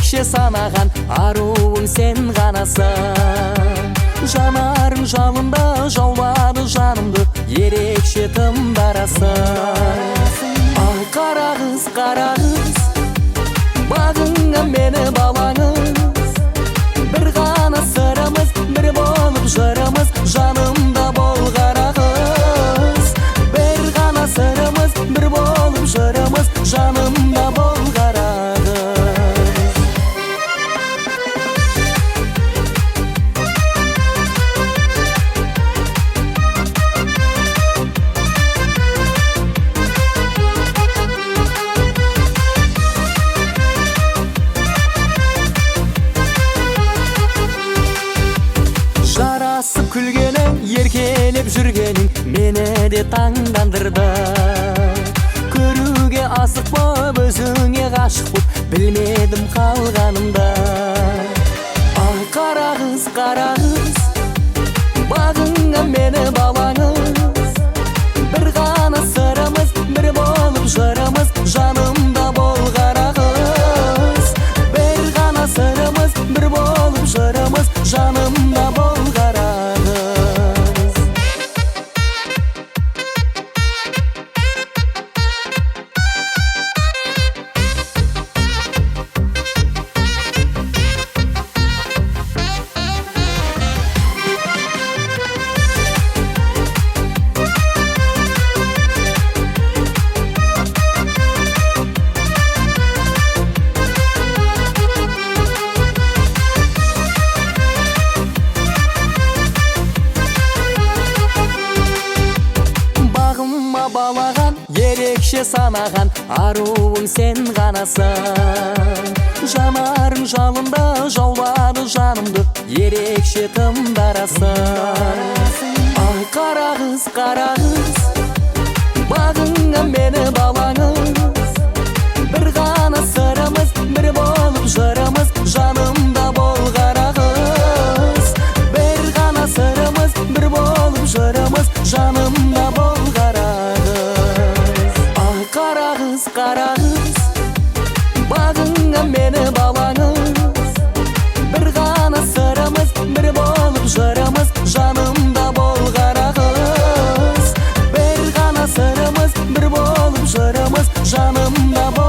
ерекше санаған аруың сен ғанасың. Жанарың жалында жаулады жанымды, ерекше тымдарасың. Ай қара қыз, бағыңа мені балаңыз. Бір ғана сырымыз, бір болып жырымыз, жанымда бол қара қыз. Бір ғана сырымыз, бір болып жырымыз, жанымда бол қара қыз. Жарасып күлгенің, еркелеп жүргенің мені де таңдандырды. Көруге асық боп, өзіңе ғашық боп, білмедім қалғанымда. Ай қара қыз, бағыңа мені балаңыз. Бір ғана сырымыз, бір болып жырымыз, жанымда бол қара қыз. Бір ғана сырымыз, бір болып жырымыз, жанымда бол. Балаған, ерекше санаған аруың сен ғанасың. Жанарың жалында жаулады жанымды, ерекше тымдарасың. Ай қара қыз, бағыңа мені балаңыз. Бір ғана сырымыз, бір болып жырымыз, жанымда бол қара қыз. Бір ғана сырымыз, бір болып жырымыз, жанымда бол. Қара қыз, бағыңа мені балаңыз. Бір ғана сырымыз, бір болып жырымыз, жанымда бол қара қыз. Бір ғана сырымыз, бір болып жырымыз, жанымда бол.